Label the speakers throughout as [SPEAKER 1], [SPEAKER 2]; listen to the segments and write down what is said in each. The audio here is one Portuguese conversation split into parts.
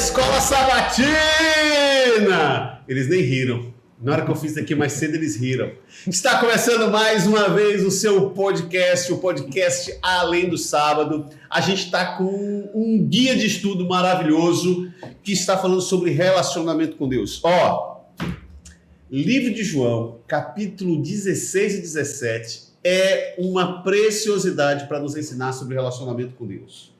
[SPEAKER 1] Escola Sabatina! Eles nem riram. Na hora que eu fiz aqui mais cedo, eles riram. Está começando mais uma vez o seu podcast, o podcast Além do Sábado. A gente está com um guia de estudo maravilhoso que está falando sobre relacionamento com Deus. Livro de João, capítulo 16 e 17, é uma preciosidade para nos ensinar sobre relacionamento com Deus.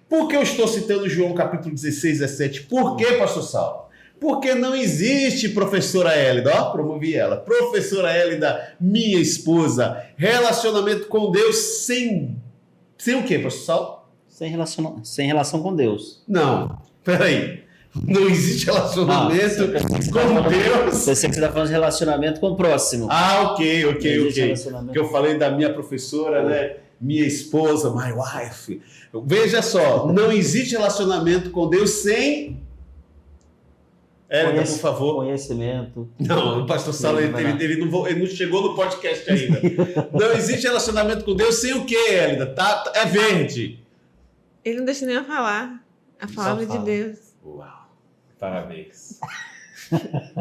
[SPEAKER 1] Por que eu estou citando João, capítulo 16 e 17? Por que, pastor Saulo? Porque não existe professora Hélida, promovi ela, professora Hélida, minha esposa, relacionamento com Deus sem o quê, pastor Saulo?
[SPEAKER 2] Sem relação com Deus.
[SPEAKER 1] Não, peraí. Não existe relacionamento com Deus.
[SPEAKER 2] Você que está falando de relacionamento com o próximo.
[SPEAKER 1] Ok. Que eu falei da minha professora, né? Minha esposa, my wife. Veja só, não existe relacionamento com Deus sem... Hélida, por favor.
[SPEAKER 2] Conhecimento.
[SPEAKER 1] Não, o pastor Saulo, ele não chegou no podcast ainda. Não existe relacionamento com Deus sem o quê, Hélida? É verde.
[SPEAKER 3] Ele não deixa nem eu falar. A palavra de Deus.
[SPEAKER 1] Uau, parabéns.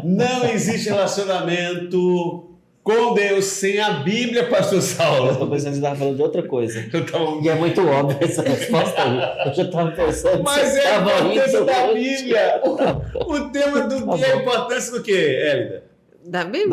[SPEAKER 1] Não existe relacionamento com Deus sem a Bíblia, pastor Saulo.
[SPEAKER 2] Eu estou pensando que você estava falando de outra coisa.
[SPEAKER 1] Então...
[SPEAKER 2] E é muito óbvio essa resposta aí. Eu já estava pensando.
[SPEAKER 1] Mas é a importância da Bíblia. O tema do dia é a importância do quê, Hélida?
[SPEAKER 3] Da Bíblia.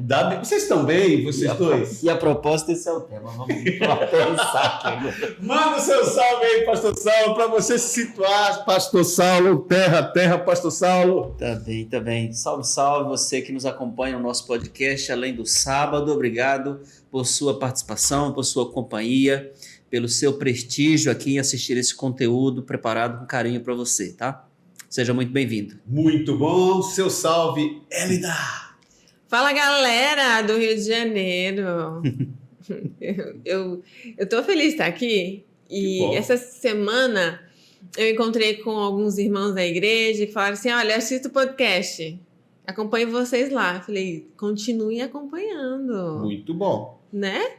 [SPEAKER 1] Da Bíblia. Vocês estão bem, vocês dois?
[SPEAKER 2] E a proposta, esse é o tema. Vamos pensar aqui.
[SPEAKER 1] Manda o seu salve aí, pastor Saulo, para você se situar. Pastor Saulo, terra, pastor Saulo.
[SPEAKER 2] Tá bem. Salve, você que nos acompanha no nosso podcast Além do Sábado. Obrigado por sua participação, por sua companhia, pelo seu prestígio aqui em assistir esse conteúdo preparado com carinho para você, tá? Seja muito bem-vindo.
[SPEAKER 1] Muito bom. Seu salve, Hélida.
[SPEAKER 3] Fala, galera do Rio de Janeiro. eu tô feliz de estar aqui. E essa semana eu encontrei com alguns irmãos da igreja e falaram assim, olha, assista o podcast. Acompanho vocês lá. Eu falei, continuem acompanhando.
[SPEAKER 1] Muito bom.
[SPEAKER 3] Né?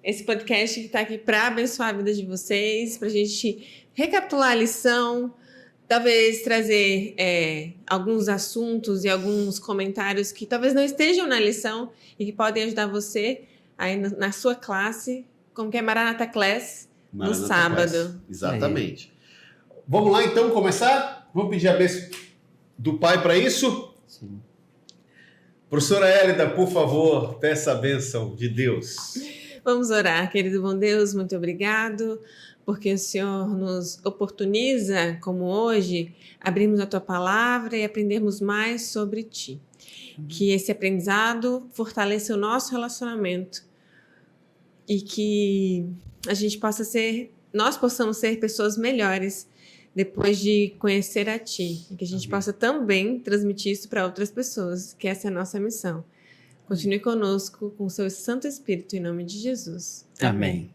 [SPEAKER 3] Esse podcast que está aqui para abençoar a vida de vocês, para a gente recapitular a lição, talvez trazer alguns assuntos e alguns comentários que talvez não estejam na lição e que podem ajudar você aí na sua classe, como que é Maranatha Class, no sábado.
[SPEAKER 1] Class. Exatamente. Vamos lá então começar? Vamos pedir a bênção do Pai para isso?
[SPEAKER 2] Sim.
[SPEAKER 1] Professora Hélida, por favor, peça a bênção de Deus.
[SPEAKER 3] Vamos orar, querido bom Deus, muito obrigado, porque o Senhor nos oportuniza, como hoje, abrirmos a Tua Palavra e aprendermos mais sobre Ti. Que esse aprendizado fortaleça o nosso relacionamento e que a gente nós possamos ser pessoas melhores depois de conhecer a Ti. E que a gente possa também transmitir isso para outras pessoas, que essa é a nossa missão. Continue conosco com o Seu Santo Espírito, em nome de Jesus.
[SPEAKER 2] Amém.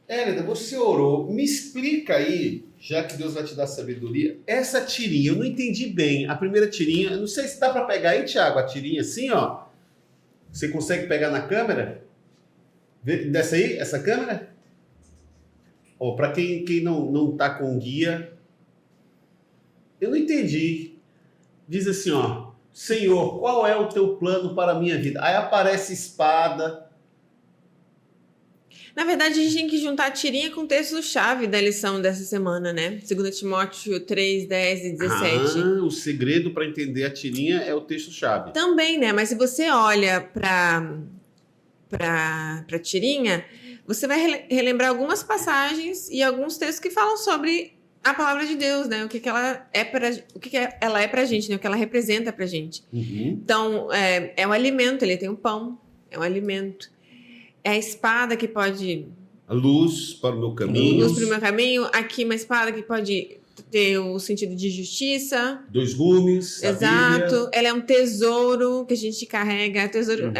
[SPEAKER 1] Hélida, você orou. Me explica aí, já que Deus vai te dar sabedoria, essa tirinha, eu não entendi bem. A primeira tirinha, não sei se dá para pegar aí, Thiago, a tirinha assim, ó. Você consegue pegar na câmera? Dessa aí, essa câmera? Para quem não tá com guia, eu não entendi. Diz assim, ó. Senhor, qual é o teu plano para a minha vida? Aí aparece espada.
[SPEAKER 3] Na verdade, a gente tem que juntar a tirinha com o texto-chave da lição dessa semana, né? 2 Timóteo 3, 10 e 17.
[SPEAKER 1] O segredo para entender a tirinha é o texto-chave.
[SPEAKER 3] Também, né? Mas se você olha para a tirinha, você vai relembrar algumas passagens e alguns textos que falam sobre a palavra de Deus, né? O que ela é pra gente, né? O que ela representa pra gente.
[SPEAKER 1] Uhum.
[SPEAKER 3] Então, é um alimento, ele tem um pão, é um alimento. É a espada que pode...
[SPEAKER 1] A luz para o meu caminho.
[SPEAKER 3] Luz para o meu caminho. Aqui uma espada que pode ter o sentido de justiça.
[SPEAKER 1] 2 gumes.
[SPEAKER 3] Exato. Ela é um tesouro que a gente carrega. Tesouro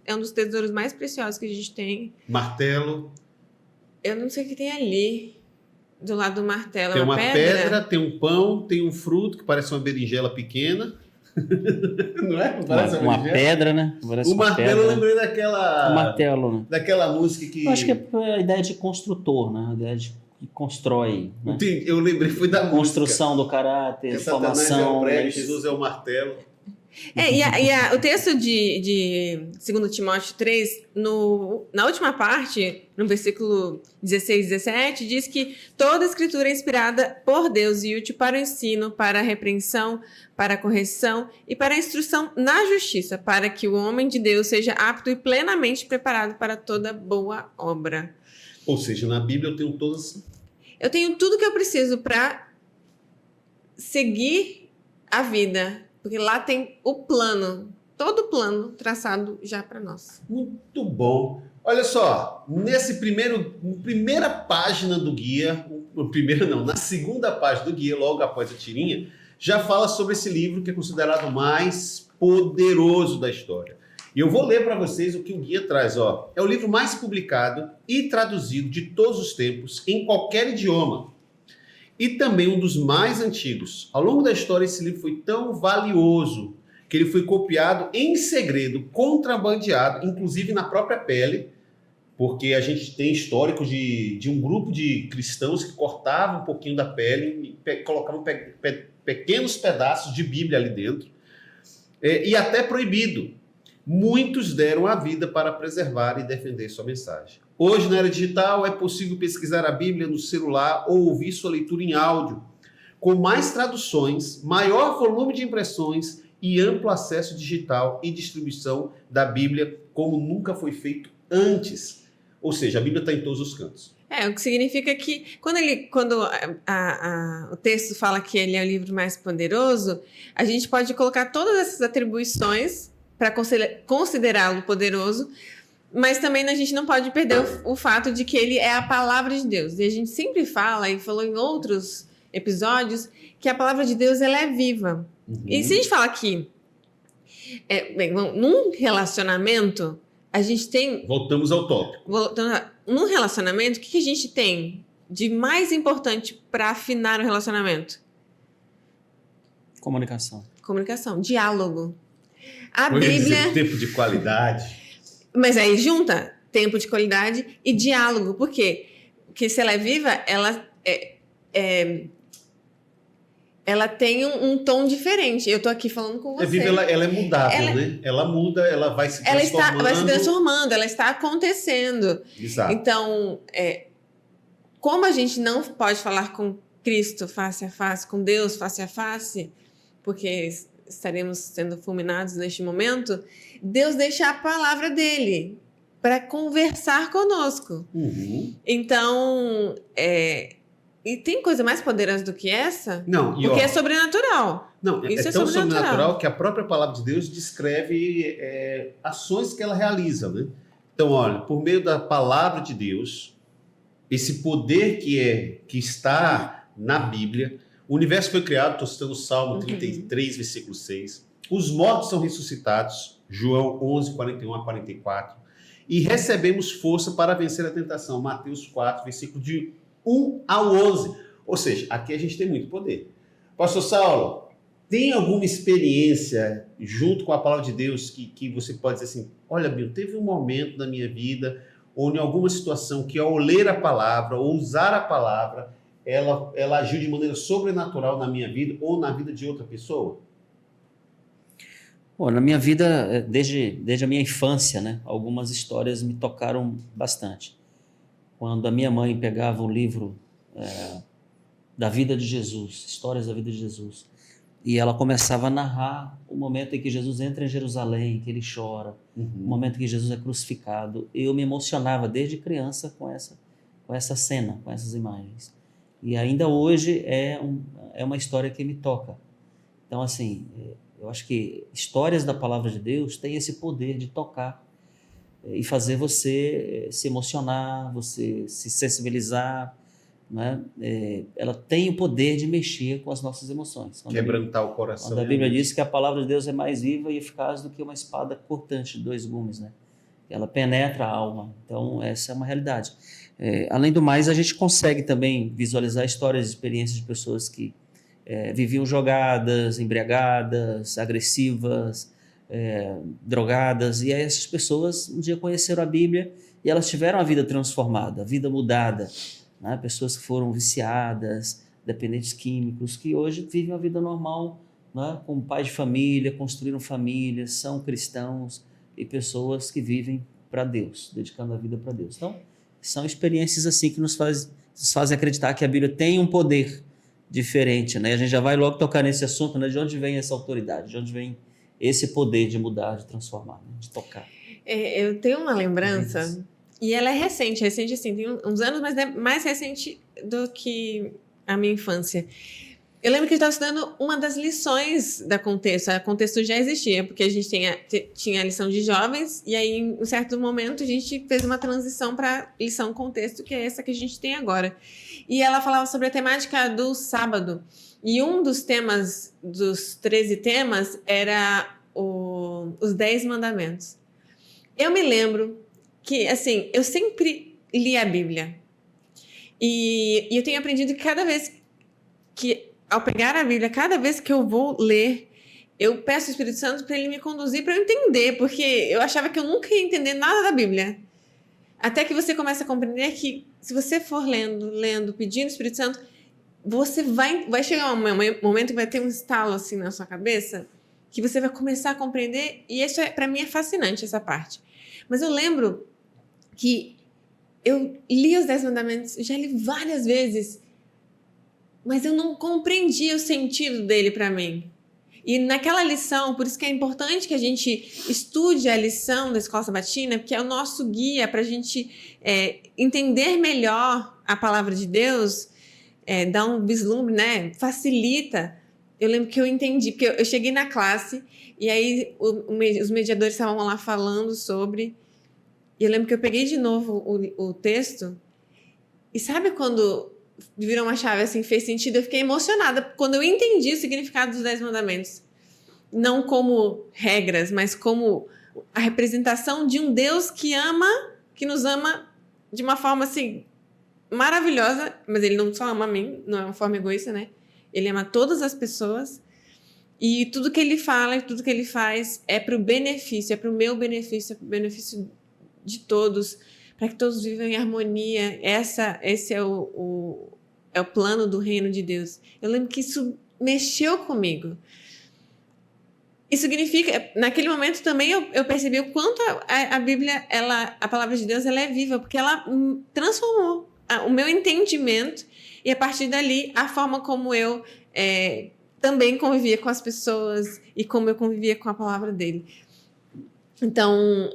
[SPEAKER 3] é um dos tesouros mais preciosos que a gente tem.
[SPEAKER 1] Martelo.
[SPEAKER 3] Eu não sei o que tem ali. Do lado do martelo.
[SPEAKER 1] Tem uma pedra, tem um pão, tem um fruto que parece uma berinjela pequena. Não é? Parece
[SPEAKER 2] uma pedra, né?
[SPEAKER 1] Parece o martelo, eu lembrei daquela...
[SPEAKER 2] O martelo, né?
[SPEAKER 1] Daquela música que...
[SPEAKER 2] Eu acho que é a ideia de construtor, né? A ideia de que constrói, né?
[SPEAKER 1] Eu lembrei, foi da
[SPEAKER 2] Construção do caráter,
[SPEAKER 1] Satanás é o
[SPEAKER 2] formação.
[SPEAKER 1] prego, Jesus é o martelo.
[SPEAKER 3] O texto de 2 Timóteo 3, na última parte, no versículo 16 e 17, diz que toda a escritura é inspirada por Deus e útil para o ensino, para a repreensão, para a correção e para a instrução na justiça, para que o homem de Deus seja apto e plenamente preparado para toda boa obra.
[SPEAKER 1] Ou seja, na Bíblia
[SPEAKER 3] Eu tenho tudo que eu preciso para seguir a vida. Porque lá tem o plano, todo o plano traçado já para nós.
[SPEAKER 1] Muito bom. Olha só, primeira página do guia, na segunda página do guia, logo após a tirinha, já fala sobre esse livro que é considerado o mais poderoso da história. E eu vou ler para vocês o que o guia traz. Ó. É o livro mais publicado e traduzido de todos os tempos, em qualquer idioma. E também um dos mais antigos. Ao longo da história, esse livro foi tão valioso que ele foi copiado em segredo, contrabandeado, inclusive na própria pele, porque a gente tem histórico de um grupo de cristãos que cortavam um pouquinho da pele e colocavam pequenos pedaços de Bíblia ali dentro, e até proibido. Muitos deram a vida para preservar e defender sua mensagem. Hoje, na era digital, é possível pesquisar a Bíblia no celular ou ouvir sua leitura em áudio, com mais traduções, maior volume de impressões e amplo acesso digital e distribuição da Bíblia como nunca foi feito antes. Ou seja, a Bíblia está em todos os cantos.
[SPEAKER 3] O que significa que quando o texto fala que ele é o livro mais poderoso, a gente pode colocar todas essas atribuições para considerá-lo poderoso, mas também a gente não pode perder o fato de que ele é a palavra de Deus. E a gente sempre fala, e falou em outros episódios, que a palavra de Deus ela é viva.
[SPEAKER 1] Uhum.
[SPEAKER 3] E se a gente fala que num relacionamento, a gente tem...
[SPEAKER 1] Voltamos ao tópico.
[SPEAKER 3] Num relacionamento, o que a gente tem de mais importante para afinar o relacionamento? Comunicação, diálogo. A Bíblia...
[SPEAKER 1] Tempo de qualidade.
[SPEAKER 3] Mas aí junta tempo de qualidade e diálogo. Por quê? Porque se ela é viva, ela tem um tom diferente. Eu tô aqui falando com você.
[SPEAKER 1] É viva, ela é mudável, né? Ela muda, ela vai se transformando.
[SPEAKER 3] Ela vai se transformando, ela está acontecendo.
[SPEAKER 1] Exato.
[SPEAKER 3] Então, como a gente não pode falar com Cristo face a face, com Deus face a face, porque estaremos sendo fulminados neste momento, Deus deixa a palavra dele para conversar conosco.
[SPEAKER 1] Uhum.
[SPEAKER 3] Então, e tem coisa mais poderosa do que essa?
[SPEAKER 1] Não,
[SPEAKER 3] porque é sobrenatural.
[SPEAKER 1] Não,
[SPEAKER 3] Isso
[SPEAKER 1] é tão sobrenatural que a própria palavra de Deus descreve ações que ela realiza, né? Então, olha, por meio da palavra de Deus, esse poder que está na Bíblia, o universo foi criado, estou citando o Salmo 33, versículo 6. Os mortos são ressuscitados, João 11, 41 a 44. E recebemos força para vencer a tentação, Mateus 4, versículo de 1 ao 11. Ou seja, aqui a gente tem muito poder. Pastor Saulo, tem alguma experiência junto com a palavra de Deus que você pode dizer assim, olha, Bill, teve um momento na minha vida ou em alguma situação que ao ler a palavra ou usar a palavra, ela agiu de maneira sobrenatural na minha vida ou na vida de outra pessoa?
[SPEAKER 2] Bom, na minha vida, desde a minha infância, né, algumas histórias me tocaram bastante. Quando a minha mãe pegava o livro da vida de Jesus, histórias da vida de Jesus, e ela começava a narrar o momento em que Jesus entra em Jerusalém, que ele chora, o momento em que Jesus é crucificado, eu me emocionava desde criança com essa cena, com essas imagens. E ainda hoje é uma história que me toca. Então, assim, eu acho que histórias da palavra de Deus têm esse poder de tocar e fazer você se emocionar, você se sensibilizar, né? Ela tem o poder de mexer com as nossas emoções.
[SPEAKER 1] Quebrantar o coração.
[SPEAKER 2] Quando a Bíblia diz que a palavra de Deus é mais viva e eficaz do que uma espada cortante de 2 gumes, né? Ela penetra a alma. Então, essa é uma realidade. Além do mais, a gente consegue também visualizar histórias e experiências de pessoas que viviam jogadas, embriagadas, agressivas, drogadas, e aí essas pessoas um dia conheceram a Bíblia e elas tiveram a vida transformada, a vida mudada, né? Pessoas que foram viciadas, dependentes químicos, que hoje vivem a vida normal, né? Como pais de família, construíram famílias, são cristãos e pessoas que vivem para Deus, dedicando a vida para Deus. Então, são experiências assim que nos fazem acreditar que a Bíblia tem um poder diferente, né? A gente já vai logo tocar nesse assunto, né? De onde vem essa autoridade, de onde vem esse poder de mudar, de transformar, né? De tocar.
[SPEAKER 3] Eu tenho uma lembrança, e ela é recente assim, tem uns anos, mas é mais recente do que a minha infância. Eu lembro que eu estava estudando uma das lições da Contexto. A Contexto já existia, porque a gente tinha a lição de jovens, e aí, em um certo momento, a gente fez uma transição para a lição Contexto, que é essa que a gente tem agora. E ela falava sobre a temática do sábado. E um dos temas, dos 13 temas, era os 10 mandamentos. Eu me lembro que, assim, eu sempre li a Bíblia. E eu tenho aprendido que cada vez que, ao pegar a Bíblia, cada vez que eu vou ler, eu peço ao Espírito Santo para ele me conduzir, para eu entender, porque eu achava que eu nunca ia entender nada da Bíblia. Até que você começa a compreender que, se você for lendo, pedindo ao Espírito Santo, você vai chegar um momento que vai ter um estalo assim na sua cabeça, que você vai começar a compreender, e isso, para mim, é fascinante, essa parte. Mas eu lembro que eu li os 10 mandamentos, já li várias vezes, mas eu não compreendia o sentido dele para mim. E naquela lição, por isso que é importante que a gente estude a lição da Escola Sabatina, porque é o nosso guia para a gente entender melhor a palavra de Deus, dar um vislumbre, né? Facilita. Eu lembro que eu entendi, porque eu cheguei na classe e aí os mediadores estavam lá falando sobre, e eu lembro que eu peguei de novo o texto, e sabe quando virou uma chave assim, fez sentido? Eu fiquei emocionada quando eu entendi o significado dos 10 mandamentos. Não como regras, mas como a representação de um Deus que nos ama de uma forma assim maravilhosa, mas ele não só ama a mim, não é uma forma egoísta, né? Ele ama todas as pessoas, e tudo que ele fala e tudo que ele faz é para o benefício, é para o meu benefício, é para o benefício de todos, para que todos vivam em harmonia. Esse é o plano do reino de Deus. Eu lembro que isso mexeu comigo. Isso significa, naquele momento também eu percebi o quanto a Bíblia, a palavra de Deus, ela é viva, porque ela transformou o meu entendimento, e a partir dali a forma como eu também convivia com as pessoas e como eu convivia com a palavra dele. Então,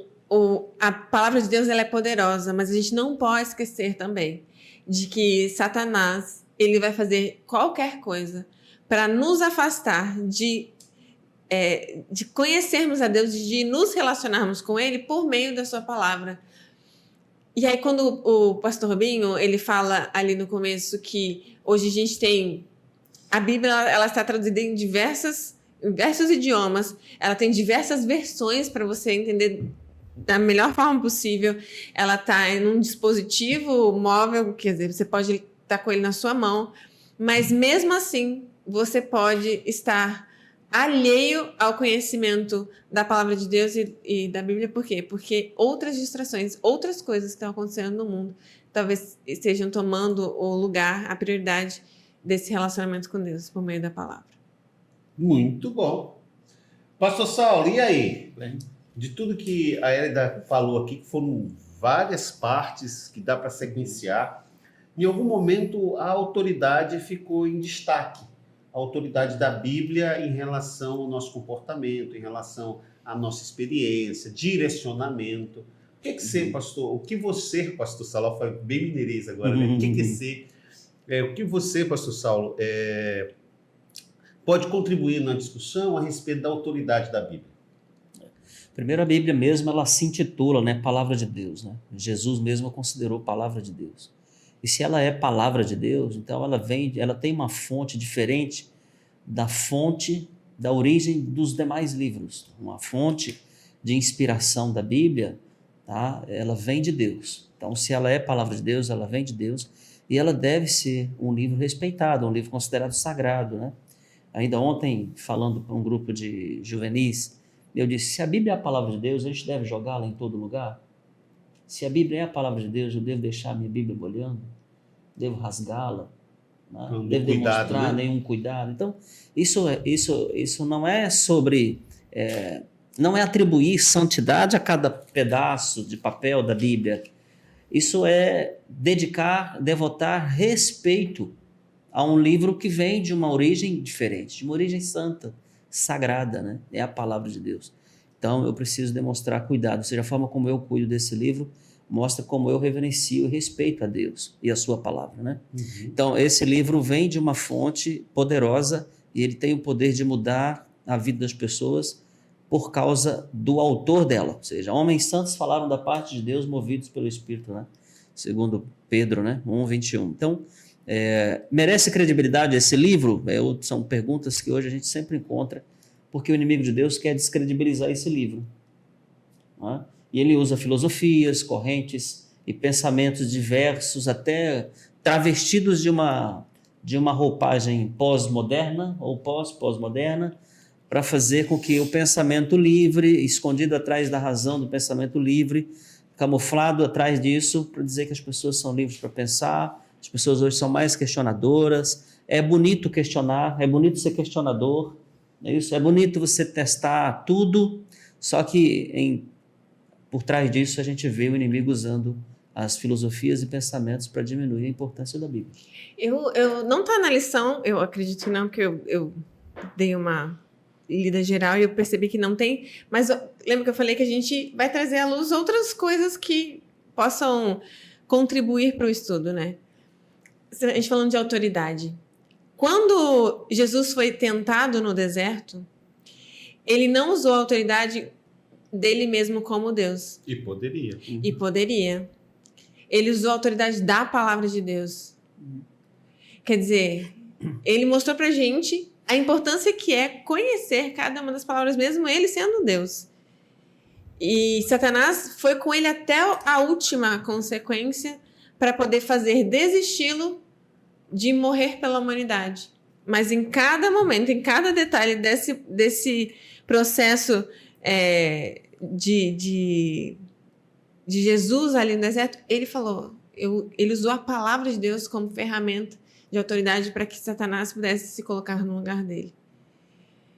[SPEAKER 3] a palavra de Deus, ela é poderosa, mas a gente não pode esquecer também de que Satanás, ele vai fazer qualquer coisa para nos afastar de conhecermos a Deus, de nos relacionarmos com ele por meio da sua palavra. E aí, quando o pastor Binho, ele fala ali no começo que hoje a gente tem a Bíblia, ela está traduzida em diversos idiomas, ela tem diversas versões para você entender da melhor forma possível. Ela está em um dispositivo móvel, quer dizer, você pode estar com ele na sua mão, mas mesmo assim você pode estar alheio ao conhecimento da palavra de Deus e da Bíblia. Por quê? Porque outras distrações, outras coisas que estão acontecendo no mundo, talvez estejam tomando o lugar, a prioridade desse relacionamento com Deus por meio da palavra.
[SPEAKER 1] Muito bom. Pastor Saulo, e aí? Bem, de tudo que a Hélida falou aqui, que foram várias partes que dá para sequenciar, em algum momento a autoridade ficou em destaque. A autoridade da Bíblia em relação ao nosso comportamento, em relação à nossa experiência, direcionamento. O que ser, pastor? O que você, pastor Saulo, foi bem mineirês agora, né? O que ser? O que você, pastor Saulo, pode contribuir na discussão a respeito da autoridade da Bíblia?
[SPEAKER 2] Primeiro, a Bíblia mesmo, ela se intitula, né, Palavra de Deus, né? Jesus mesmo a considerou Palavra de Deus. E se ela é Palavra de Deus, então ela tem uma fonte diferente da fonte, da origem dos demais livros. Uma fonte de inspiração da Bíblia, tá? Ela vem de Deus. Então, se ela é Palavra de Deus, ela vem de Deus, e ela deve ser um livro respeitado, um livro considerado sagrado, né? Ainda ontem, falando para um grupo de juvenis, eu disse, se a Bíblia é a Palavra de Deus, a gente deve jogá-la em todo lugar? Se a Bíblia é a Palavra de Deus, eu devo deixar a minha Bíblia molhando? Devo rasgá-la? Né?
[SPEAKER 1] Com
[SPEAKER 2] Devo
[SPEAKER 1] cuidado,
[SPEAKER 2] demonstrar
[SPEAKER 1] né?
[SPEAKER 2] nenhum cuidado? Então, isso não é sobre... não é atribuir santidade a cada pedaço de papel da Bíblia. Isso é devotar respeito a um livro que vem de uma origem diferente, de uma origem santa, sagrada, né? É a palavra de Deus. Então, eu preciso demonstrar cuidado. Ou seja, a forma como eu cuido desse livro mostra como eu reverencio e respeito a Deus e a sua palavra, né?
[SPEAKER 1] Uhum.
[SPEAKER 2] Então, esse livro vem de uma fonte poderosa e ele tem o poder de mudar a vida das pessoas por causa do autor dela. Ou seja, homens santos falaram da parte de Deus movidos pelo Espírito, né? Segundo Pedro, né? 1:21. Então, merece credibilidade esse livro? São perguntas que hoje a gente sempre encontra, porque o inimigo de Deus quer descredibilizar esse livro, né? E ele usa filosofias, correntes e pensamentos diversos, até travestidos de uma roupagem pós-moderna ou pós-moderna, para fazer com que o pensamento livre, escondido atrás da razão do pensamento livre, camuflado atrás disso, para dizer que as pessoas são livres para pensar. As pessoas hoje são mais questionadoras. É bonito questionar, é bonito ser questionador, é isso? É bonito você testar tudo, só que por trás disso a gente vê o inimigo usando as filosofias e pensamentos para diminuir a importância da Bíblia.
[SPEAKER 3] Eu não está na lição, eu acredito que não, porque eu dei uma lida geral e eu percebi que não tem, mas lembra que eu falei que a gente vai trazer à luz outras coisas que possam contribuir para o estudo, né? A gente falando de autoridade. Quando Jesus foi tentado no deserto, ele não usou a autoridade dele mesmo como Deus.
[SPEAKER 1] E poderia.
[SPEAKER 3] E poderia. Ele usou a autoridade da palavra de Deus. Quer dizer, ele mostrou pra gente a importância que é conhecer cada uma das palavras, mesmo ele sendo Deus. E Satanás foi com ele até a última consequência para poder fazer desisti-lo de morrer pela humanidade. Mas em cada momento, em cada detalhe desse processo de Jesus ali no deserto, ele falou, ele usou a palavra de Deus como ferramenta de autoridade para que Satanás pudesse se colocar no lugar dele.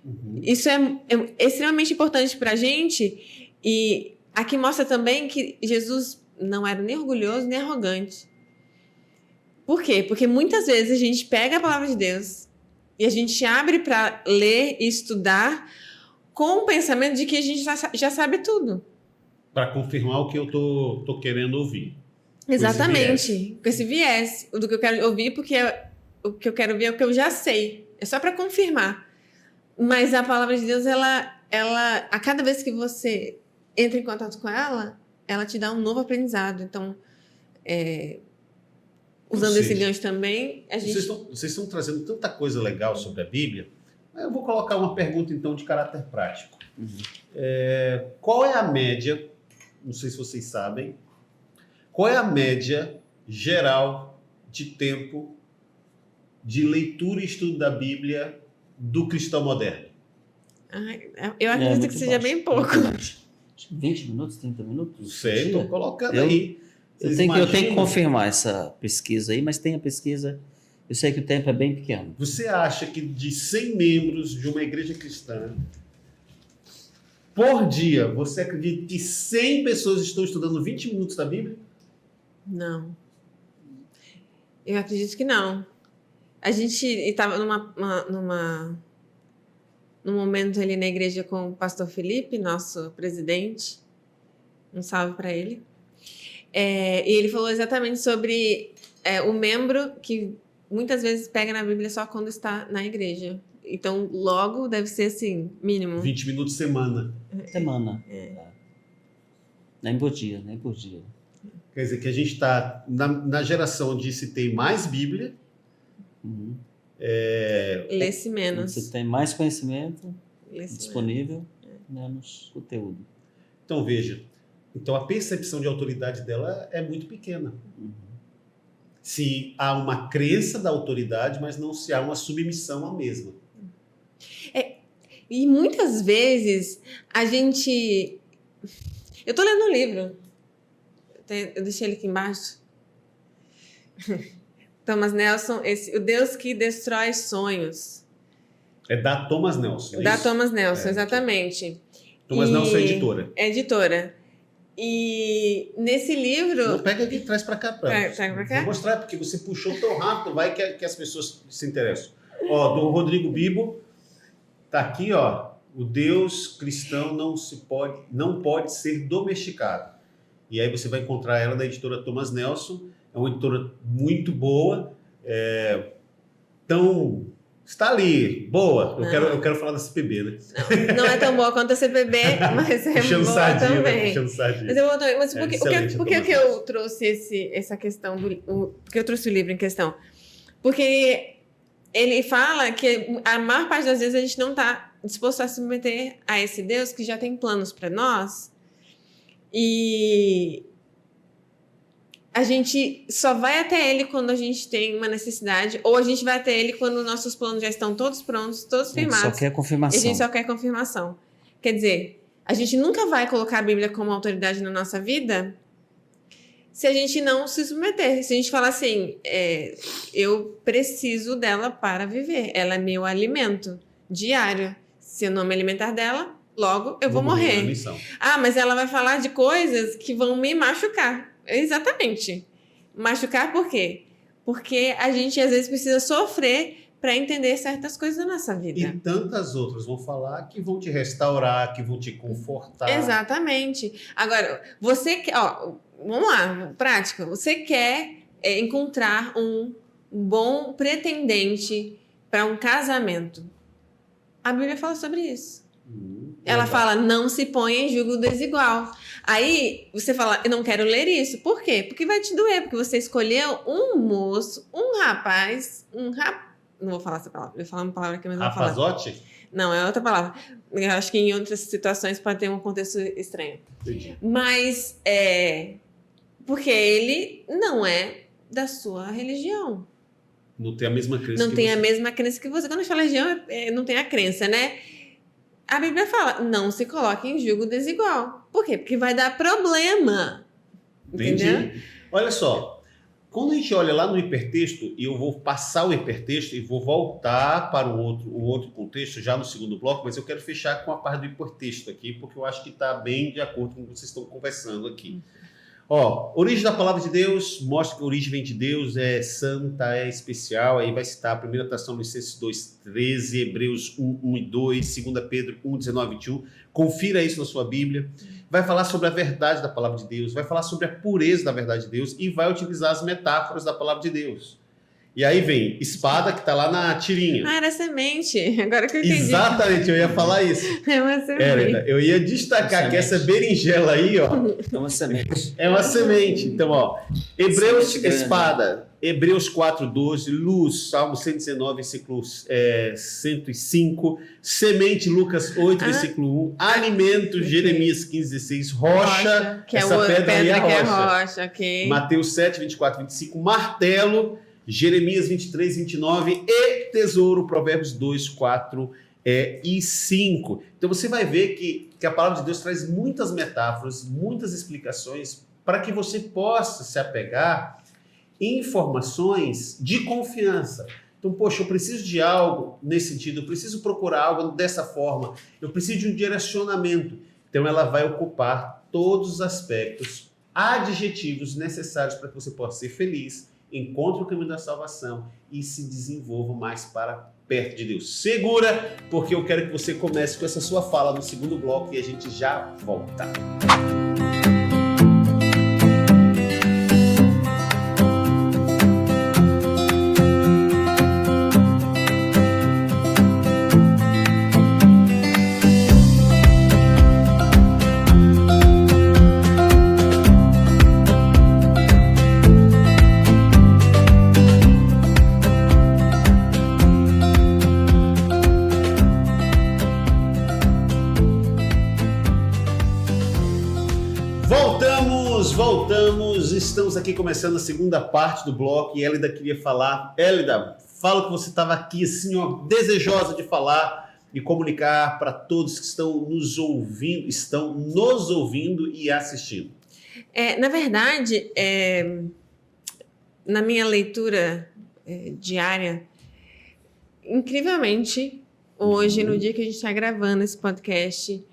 [SPEAKER 1] Uhum.
[SPEAKER 3] Isso é extremamente importante para a gente, e aqui mostra também que Jesus não era nem orgulhoso nem arrogante. Por quê? Porque muitas vezes a gente pega a palavra de Deus e a gente abre para ler e estudar com o pensamento de que a gente já sabe tudo.
[SPEAKER 1] Para confirmar o que eu tô querendo ouvir.
[SPEAKER 3] Exatamente, com esse viés do que eu quero ouvir, porque o que eu quero ver é o que eu já sei. É só para confirmar. Mas a palavra de Deus, ela, a cada vez que você entra em contato com ela, ela te dá um novo aprendizado. Então, usando esse gancho também, a gente...
[SPEAKER 1] Vocês estão trazendo tanta coisa legal sobre a Bíblia. Eu vou colocar uma pergunta, então, de caráter prático.
[SPEAKER 2] Uhum.
[SPEAKER 1] Qual é a média, não sei se vocês sabem, qual é a média geral de tempo de leitura e estudo da Bíblia do cristão moderno?
[SPEAKER 3] Eu acredito que seja bem pouco.
[SPEAKER 2] 20 minutos, 30 minutos?
[SPEAKER 1] Não sei, estou colocando aí.
[SPEAKER 2] Eu tenho que confirmar essa pesquisa aí, mas tem a pesquisa. Eu sei que o tempo é bem pequeno.
[SPEAKER 1] Você acha que de 100 membros de uma igreja cristã, por dia, você acredita que 100 pessoas estão estudando 20 minutos da Bíblia?
[SPEAKER 3] Não. Eu acredito que não. A gente estava num momento ali na igreja com o pastor Felipe, nosso presidente. Um salve para ele. E ele falou exatamente sobre o membro que muitas vezes pega na Bíblia só quando está na igreja. Então, logo deve ser assim, mínimo.
[SPEAKER 1] 20 minutos semana.
[SPEAKER 2] Semana. Nem por dia.
[SPEAKER 1] Quer dizer que a gente está na geração onde se tem mais Bíblia.
[SPEAKER 2] Uhum.
[SPEAKER 3] Lê-se menos.
[SPEAKER 2] Você tem mais conhecimento disponível, menos conteúdo.
[SPEAKER 1] Então, veja. Então, a percepção de autoridade dela é muito pequena.
[SPEAKER 2] Uhum.
[SPEAKER 1] Se há uma crença da autoridade, mas não se há uma submissão à mesma.
[SPEAKER 3] E muitas vezes a gente... Eu estou lendo um livro. Eu deixei ele aqui embaixo. Thomas Nelson, o Deus que destrói sonhos.
[SPEAKER 1] É da Thomas Nelson.
[SPEAKER 3] Da
[SPEAKER 1] isso?
[SPEAKER 3] Thomas Nelson, exatamente.
[SPEAKER 1] Thomas Nelson é editora.
[SPEAKER 3] É editora. E nesse livro...
[SPEAKER 1] Não, pega aqui e traz para cá.
[SPEAKER 3] Traz pra cá?
[SPEAKER 1] Vou mostrar, porque você puxou tão rápido, vai que as pessoas se interessam. Ó, do Rodrigo Bibo, tá aqui, ó. O Deus cristão não pode ser domesticado. E aí você vai encontrar ela da editora Thomas Nelson. É uma editora muito boa. Está ali, boa. Eu quero falar da CPB, né?
[SPEAKER 3] Não é tão boa quanto a CPB, mas é
[SPEAKER 1] Puxando
[SPEAKER 3] boa
[SPEAKER 1] sardinha,
[SPEAKER 3] também.
[SPEAKER 1] né? Puxando sardinha.
[SPEAKER 3] Mas eu vou também. Mas por que
[SPEAKER 1] Thomas
[SPEAKER 3] eu trouxe essa questão porque eu trouxe o livro em questão? Porque ele fala que a maior parte das vezes a gente não está disposto a se submeter a esse Deus que já tem planos para nós. E a gente só vai até ele quando a gente tem uma necessidade, ou a gente vai até ele quando nossos planos já estão todos prontos, todos firmados.
[SPEAKER 2] Só quer confirmação.
[SPEAKER 3] E a gente só quer confirmação. Quer dizer, a gente nunca vai colocar a Bíblia como autoridade na nossa vida se a gente não se submeter. Se a gente falar assim, eu preciso dela para viver. Ela é meu alimento diário. Se eu não me alimentar dela, logo eu vou morrer. Ah, mas ela vai falar de coisas que vão me machucar. Exatamente. Machucar por quê? Porque a gente às vezes precisa sofrer para entender certas coisas da nossa vida.
[SPEAKER 1] E tantas outras vão falar que vão te restaurar, que vão te confortar.
[SPEAKER 3] Exatamente. Agora, você quer... vamos lá, prática. Você quer encontrar um bom pretendente para um casamento. A Bíblia fala sobre isso. Ela fala, não se ponha em julgo desigual. Aí você fala, eu não quero ler isso. Por quê? Porque vai te doer, porque você escolheu um moço, um rapaz, não vou falar essa palavra, eu vou falar uma palavra aqui, mas não vou falar.
[SPEAKER 1] Rapazote?
[SPEAKER 3] Não, é outra palavra. Eu acho que em outras situações pode ter um contexto estranho.
[SPEAKER 1] Entendi.
[SPEAKER 3] Mas porque ele não é da sua religião.
[SPEAKER 1] Não tem a mesma crença
[SPEAKER 3] Não
[SPEAKER 1] que
[SPEAKER 3] tem
[SPEAKER 1] você.
[SPEAKER 3] a mesma crença que você. Quando a gente fala religião, não tem a crença, né? A Bíblia fala, não se coloque em julgo desigual. Por quê? Porque vai dar problema.
[SPEAKER 1] Entendi.
[SPEAKER 3] Entendeu?
[SPEAKER 1] Olha só, quando a gente olha lá no hipertexto, e eu vou passar o hipertexto e vou voltar para o outro contexto já no segundo bloco, mas eu quero fechar com a parte do hipertexto aqui, porque eu acho que está bem de acordo com o que vocês estão conversando aqui. Ó, origem da palavra de Deus, mostra que a origem vem de Deus, é santa, é especial, aí vai citar 1 Tessalonicenses 2:13, Hebreus 1, 1 e 2, 2 Pedro 1, 19 e 21, confira isso na sua Bíblia, vai falar sobre a verdade da palavra de Deus, vai falar sobre a pureza da verdade de Deus e vai utilizar as metáforas da palavra de Deus. E aí vem espada, que está lá na tirinha.
[SPEAKER 3] Ah, era semente. Agora que eu entendi.
[SPEAKER 1] Exatamente, eu ia falar isso.
[SPEAKER 3] É uma semente.
[SPEAKER 1] Era, eu ia destacar que essa berinjela aí, ó,
[SPEAKER 2] É uma semente.
[SPEAKER 1] é uma semente. Então, ó, Hebreus,
[SPEAKER 2] Semente grande.
[SPEAKER 1] espada, Hebreus 4:12, luz, Salmo 119, versículo 105, semente, Lucas 8, versículo 1, alimento, Jeremias 15:16, rocha,
[SPEAKER 3] que é
[SPEAKER 1] essa pedra aí é a
[SPEAKER 3] que é
[SPEAKER 1] rocha.
[SPEAKER 3] rocha, ok.
[SPEAKER 1] Mateus 7, 24, 25, martelo, Jeremias 23, 29 e tesouro, Provérbios 2, 4 e 5. Então você vai ver que a palavra de Deus traz muitas metáforas, muitas explicações para que você possa se apegar em informações de confiança. Então, poxa, eu preciso de algo nesse sentido, eu preciso procurar algo dessa forma, eu preciso de um direcionamento. Então ela vai ocupar todos os aspectos adjetivos necessários para que você possa ser feliz, encontre o caminho da salvação e se desenvolva mais para perto de Deus. Segura, porque eu quero que você comece com essa sua fala no segundo bloco e a gente já volta. Voltamos, estamos aqui começando a segunda parte do bloco e Hélida queria falar. Hélida, fala que você estava aqui assim, ó, desejosa de falar e comunicar para todos que estão nos ouvindo e assistindo.
[SPEAKER 3] Na verdade, na minha leitura diária. Incrivelmente, hoje, no dia que a gente está gravando esse podcast,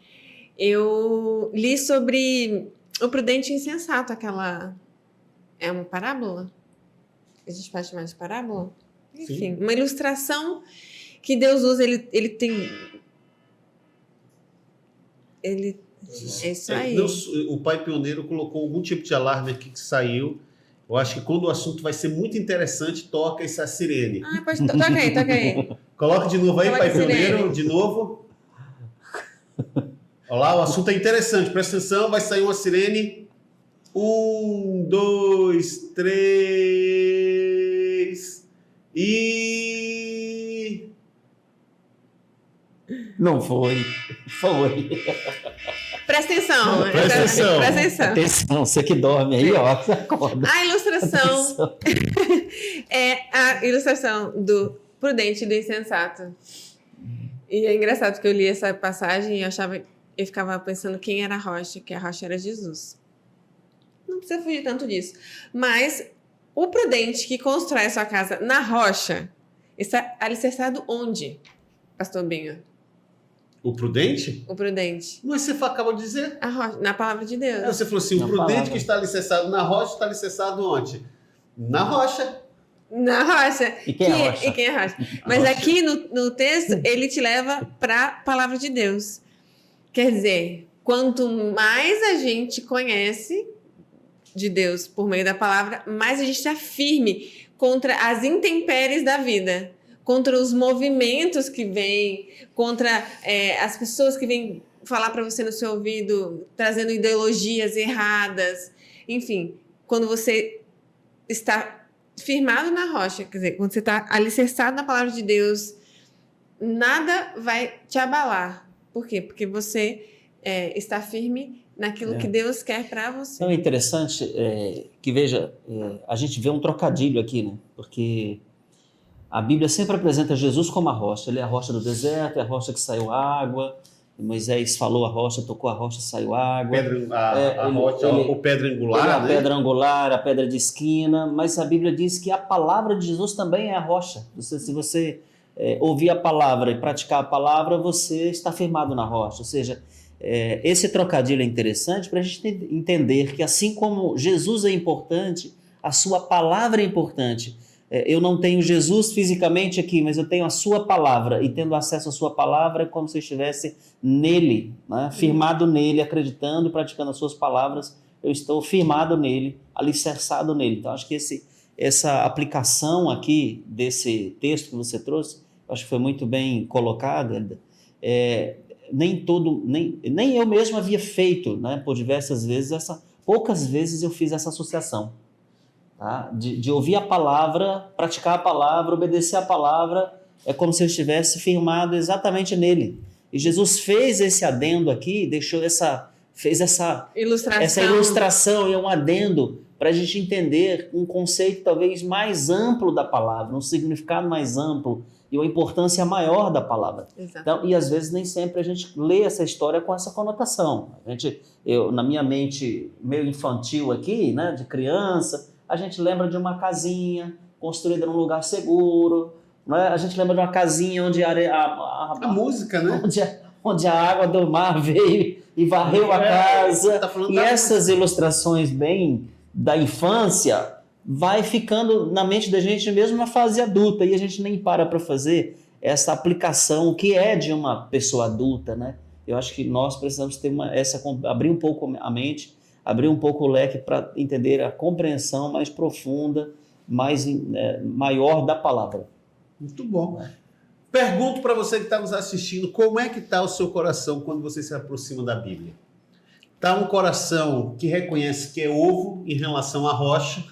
[SPEAKER 3] eu li sobre o prudente e insensato, aquela... É uma parábola? A gente pode chamar de parábola? Enfim,
[SPEAKER 1] Sim.
[SPEAKER 3] uma ilustração que Deus usa, ele tem... Ele... É isso aí.
[SPEAKER 1] O pai pioneiro colocou algum tipo de alarme aqui que saiu. Eu acho que quando o assunto vai ser muito interessante, toca essa sirene.
[SPEAKER 3] Ah, pode... Toca aí.
[SPEAKER 1] Coloca de novo aí,
[SPEAKER 3] Coloca
[SPEAKER 1] pai
[SPEAKER 3] a sirene.
[SPEAKER 1] pioneiro, de novo. Olha lá, o assunto é interessante. Presta atenção, vai sair uma sirene. 1, 2, 3 e...
[SPEAKER 2] Não foi. Foi.
[SPEAKER 3] Presta atenção.
[SPEAKER 1] Presta atenção.
[SPEAKER 3] Presta atenção.
[SPEAKER 2] Atenção, você que dorme aí, ó, você acorda.
[SPEAKER 3] A ilustração
[SPEAKER 2] Atenção.
[SPEAKER 3] é a ilustração do prudente e do insensato. E é engraçado porque eu li essa passagem e eu ficava pensando quem era a rocha, que a rocha era Jesus. Não precisa fugir tanto disso. Mas o prudente que constrói a sua casa na rocha está alicerçado onde, Pastor Binho?
[SPEAKER 1] O prudente?
[SPEAKER 3] O prudente.
[SPEAKER 1] Mas você acabou de dizer.
[SPEAKER 3] A rocha, na palavra de Deus.
[SPEAKER 1] Você falou assim, o
[SPEAKER 2] Na
[SPEAKER 1] prudente
[SPEAKER 2] palavra.
[SPEAKER 1] que está alicerçado na rocha, está alicerçado onde? Na rocha.
[SPEAKER 3] Na rocha.
[SPEAKER 2] E quem é a rocha?
[SPEAKER 3] E quem é a rocha? Mas
[SPEAKER 1] rocha.
[SPEAKER 3] aqui no texto, ele te leva para a palavra de Deus. Quer dizer, quanto mais a gente conhece de Deus por meio da palavra, mais a gente está firme contra as intempéries da vida, contra os movimentos que vêm, contra as pessoas que vêm falar para você no seu ouvido, trazendo ideologias erradas. Enfim, quando você está firmado na rocha, quer dizer, quando você está alicerçado na palavra de Deus, nada vai te abalar. Por quê? Porque você está firme naquilo que Deus quer para você.
[SPEAKER 2] Então é interessante que, veja, a gente vê um trocadilho aqui, né? Porque a Bíblia sempre apresenta Jesus como a rocha. Ele é a rocha do deserto, é a rocha que saiu água. Moisés falou a rocha, tocou a rocha, saiu água.
[SPEAKER 1] Rocha, ou pedra angular,
[SPEAKER 2] Ele é a
[SPEAKER 1] né?
[SPEAKER 2] pedra angular, a pedra de esquina, mas a Bíblia diz que a palavra de Jesus também é a rocha. Se você ouvir a palavra e praticar a palavra, você está firmado na rocha. Ou seja, esse trocadilho é interessante para a gente entender que assim como Jesus é importante, a sua palavra é importante. Eu não tenho Jesus fisicamente aqui, mas eu tenho a sua palavra, e tendo acesso à sua palavra é como se eu estivesse nele, né? Firmado nele, acreditando e praticando as suas palavras, eu estou firmado nele, alicerçado nele. Então acho que essa aplicação aqui desse texto que você trouxe, acho que foi muito bem colocada. Nem eu mesmo havia feito, né, por diversas vezes, poucas vezes eu fiz essa associação. Tá? De ouvir a palavra, praticar a palavra, obedecer a palavra, é como se eu estivesse firmado exatamente nele. E Jesus fez esse adendo aqui, fez essa ilustração e um adendo para a gente entender um conceito talvez mais amplo da palavra, um significado mais amplo e uma importância maior da palavra. Então, e às vezes nem sempre a gente lê essa história com essa conotação. Na minha mente meio infantil aqui, né, de criança, a gente lembra de uma casinha construída num lugar seguro, né? A gente lembra de uma casinha onde
[SPEAKER 1] a música, né?
[SPEAKER 2] Onde a água do mar veio e varreu a casa. E essas ilustrações bem da infância vai ficando na mente da gente mesmo na fase adulta, e a gente nem para fazer essa aplicação que é de uma pessoa adulta, né? Eu acho que nós precisamos ter abrir um pouco a mente, abrir um pouco o leque para entender a compreensão mais profunda, maior da palavra.
[SPEAKER 1] Muito bom. Pergunto para você que está nos assistindo, como é que está o seu coração quando você se aproxima da Bíblia? Está um coração que reconhece que é ovo em relação à rocha,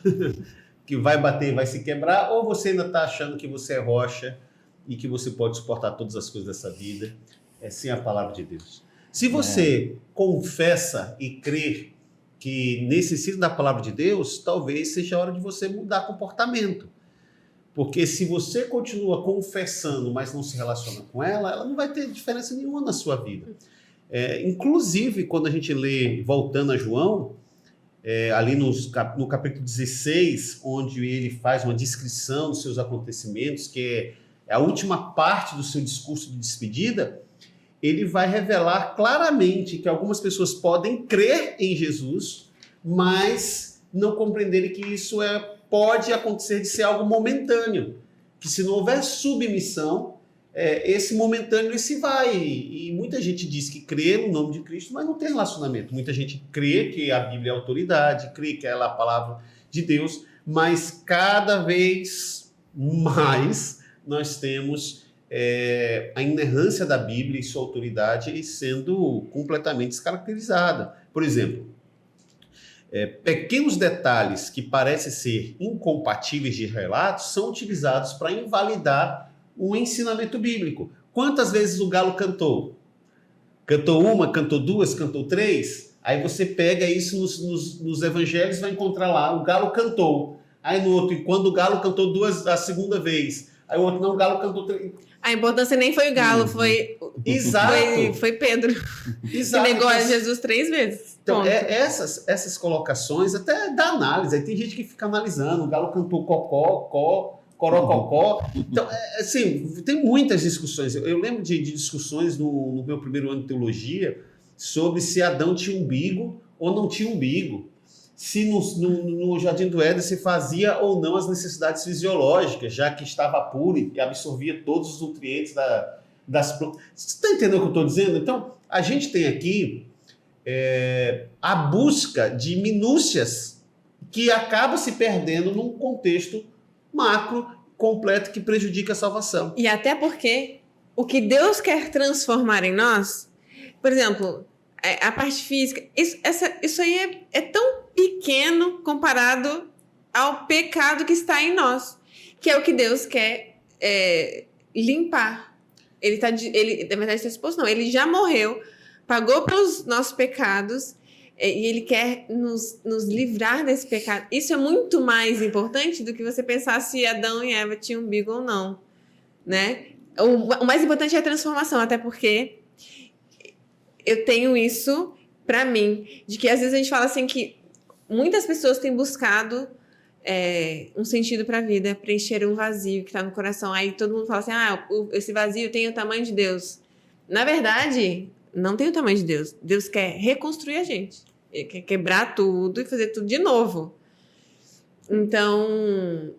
[SPEAKER 1] que vai bater e vai se quebrar, ou você ainda está achando que você é rocha e que você pode suportar todas as coisas dessa vida? É sim a palavra de Deus. Se você confessa e crê que necessita da palavra de Deus, talvez seja a hora de você mudar comportamento. Porque se você continua confessando, mas não se relaciona com ela não vai ter diferença nenhuma na sua vida. Inclusive, quando a gente lê, voltando a João, ali no capítulo 16, onde ele faz uma descrição dos seus acontecimentos, que é a última parte do seu discurso de despedida, ele vai revelar claramente que algumas pessoas podem crer em Jesus, mas não compreenderem que isso pode acontecer de ser algo momentâneo, que se não houver submissão, esse momentâneo esse vai. E muita gente diz que crê no nome de Cristo, mas não tem relacionamento. Muita gente crê que a Bíblia é autoridade, crê que ela é a palavra de Deus, mas cada vez mais nós temos a inerrância da Bíblia e sua autoridade sendo completamente descaracterizada. Por exemplo, pequenos detalhes que parecem ser incompatíveis de relatos são utilizados para invalidar o ensinamento bíblico. Quantas vezes o galo cantou? Cantou uma, cantou duas, cantou três? Aí você pega isso nos evangelhos e vai encontrar lá, o galo cantou. Aí no outro, e quando o galo cantou a segunda vez, aí o outro, não, o galo cantou três.
[SPEAKER 3] A importância nem foi o galo, foi Pedro.
[SPEAKER 1] Exato.
[SPEAKER 3] Que negou a Jesus 3 vezes.
[SPEAKER 1] Então, essas colocações, até da análise, aí tem gente que fica analisando, o galo cantou cocó, corococó. Então, assim, tem muitas discussões. Eu lembro de discussões no meu primeiro ano de teologia sobre se Adão tinha umbigo ou não tinha umbigo. Se no Jardim do Éden se fazia ou não as necessidades fisiológicas, já que estava puro e absorvia todos os nutrientes das plantas. Você está entendendo o que eu estou dizendo? Então, a gente tem aqui a busca de minúcias que acaba se perdendo num contexto macro completo que prejudica a salvação.
[SPEAKER 3] E até porque o que Deus quer transformar em nós, por exemplo, a parte física, isso aí é tão pequeno comparado ao pecado que está em nós, que é o que Deus quer limpar. Ele, na verdade, está exposto, não. Ele já morreu, pagou pelos nossos pecados, e ele quer nos livrar desse pecado. Isso é muito mais importante do que você pensar se Adão e Eva tinham umbigo ou não, né? O mais importante é a transformação, até porque eu tenho isso para mim, de que às vezes a gente fala assim que muitas pessoas têm buscado um sentido para a vida, preencher um vazio que está no coração. Aí todo mundo fala assim, esse vazio tem o tamanho de Deus. Na verdade, não tem o tamanho de Deus. Deus quer reconstruir a gente. Ele quer quebrar tudo e fazer tudo de novo. Então,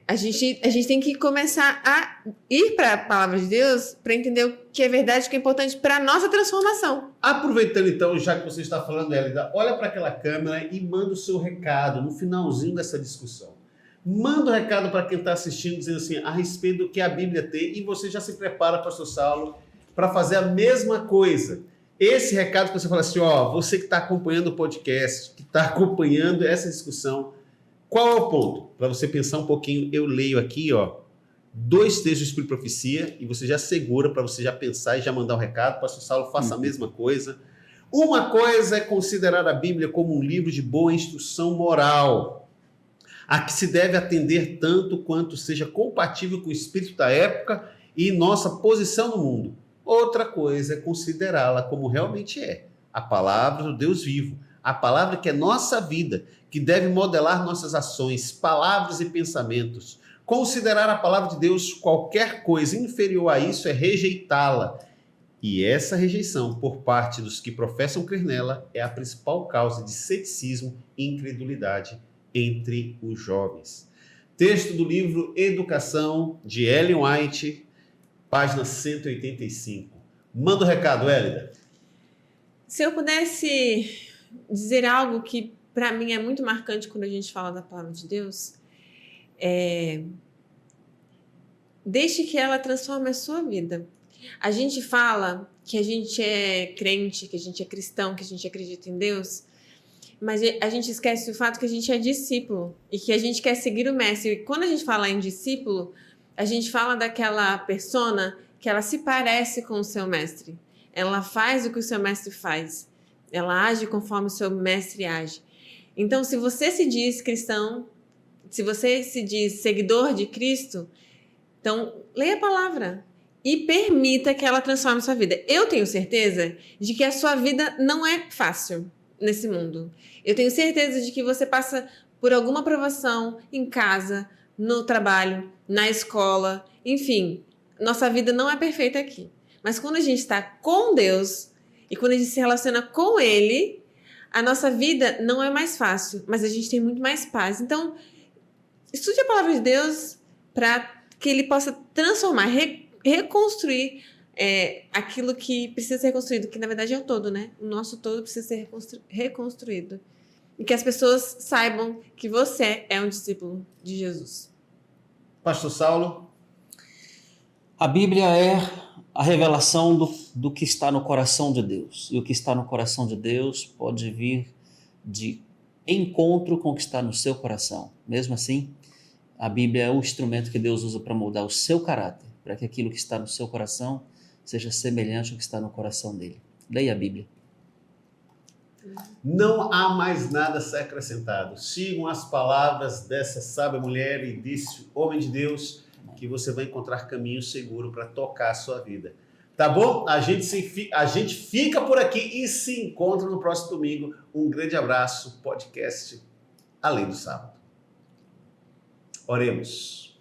[SPEAKER 3] a gente tem que começar a ir para a palavra de Deus para entender o que é verdade, o que é importante para a nossa transformação.
[SPEAKER 1] Aproveitando então, já que você está falando, Hélida, olha para aquela câmera e manda o seu recado no finalzinho dessa discussão. Manda um recado para quem está assistindo, dizendo assim, a respeito do que a Bíblia tem, e você já se prepara, pastor Saulo, para fazer a mesma coisa. Esse recado que você fala assim, você que está acompanhando o podcast, que está acompanhando essa discussão, qual é o ponto? Para você pensar um pouquinho, eu leio aqui, 2 textos de Espírito e Profecia, e você já segura para você já pensar e já mandar o recado. Pastor Saulo, faça a mesma coisa. Uma coisa é considerar a Bíblia como um livro de boa instrução moral, a que se deve atender tanto quanto seja compatível com o espírito da época e nossa posição no mundo. Outra coisa é considerá-la como realmente é, a palavra do Deus vivo, a palavra que é nossa vida, que deve modelar nossas ações, palavras e pensamentos. Considerar a palavra de Deus qualquer coisa inferior a isso é rejeitá-la. E essa rejeição por parte dos que professam crer nela é a principal causa de ceticismo e incredulidade entre os jovens. Texto do livro Educação, de Ellen White, página 185. Manda o recado, Hélida.
[SPEAKER 3] Se eu pudesse dizer algo que para mim é muito marcante quando a gente fala da palavra de Deus, deixe que ela transforme a sua vida. A gente fala que a gente é crente, que a gente é cristão, que a gente acredita em Deus, mas a gente esquece o fato que a gente é discípulo e que a gente quer seguir o mestre. E quando a gente fala em discípulo, a gente fala daquela persona que ela se parece com o seu mestre. Ela faz o que o seu mestre faz. Ela age conforme o seu mestre age. Então, se você se diz cristão, se você se diz seguidor de Cristo, então leia a palavra e permita que ela transforme a sua vida. Eu tenho certeza de que a sua vida não é fácil. nesse mundo. Eu tenho certeza de que você passa por alguma provação em casa, no trabalho, na escola, enfim. Nossa vida não é perfeita aqui. Mas quando a gente está com Deus e quando a gente se relaciona com Ele, a nossa vida não é mais fácil, mas a gente tem muito mais paz. Então, estude a palavra de Deus para que Ele possa transformar, reconstruir aquilo que precisa ser reconstruído, que na verdade é o todo, né? O nosso todo precisa ser reconstruído. E que as pessoas saibam que você é um discípulo de Jesus.
[SPEAKER 1] Pastor Saulo?
[SPEAKER 2] A Bíblia é a revelação do que está no coração de Deus. E o que está no coração de Deus pode vir de encontro com o que está no seu coração. Mesmo assim, a Bíblia é o instrumento que Deus usa para moldar o seu caráter, para que aquilo que está no seu coração seja semelhante ao que está no coração dele. Leia a Bíblia.
[SPEAKER 1] Não há mais nada a ser acrescentado. Sigam as palavras dessa sábia mulher e desse homem de Deus, que você vai encontrar caminho seguro para tocar a sua vida. Tá bom? A gente fica por aqui e se encontra no próximo domingo. Um grande abraço. Podcast Além do Sábado. Oremos.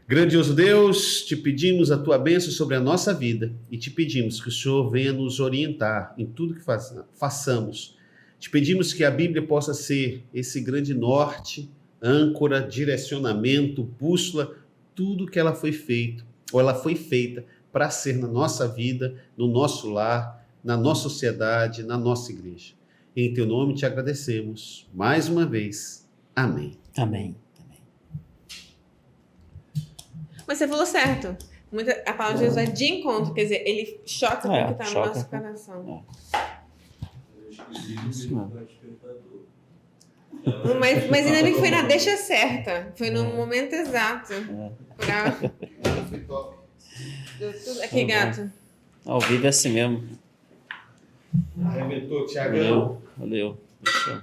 [SPEAKER 1] Grandioso Deus, te pedimos a tua bênção sobre a nossa vida e te pedimos que o Senhor venha nos orientar em tudo que façamos. Te pedimos que a Bíblia possa ser esse grande norte, âncora, direcionamento, bússola, tudo que ela foi feito ou ela foi feita para ser na nossa vida, no nosso lar, na nossa sociedade, na nossa igreja. Em teu nome te agradecemos mais uma vez. Amém.
[SPEAKER 2] Amém.
[SPEAKER 3] Mas você falou certo. A palavra de Deus vai de encontro, quer dizer, ele choca com o que está no nosso coração. Mas ainda bem que foi na deixa certa. Foi no momento exato. Aqui, gato.
[SPEAKER 2] Ao vivo é assim mesmo.
[SPEAKER 1] Arrebentou, Thiagão.
[SPEAKER 2] Valeu. Deixa eu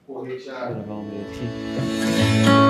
[SPEAKER 1] correr, Thiago.
[SPEAKER 2] gravar o meu aqui.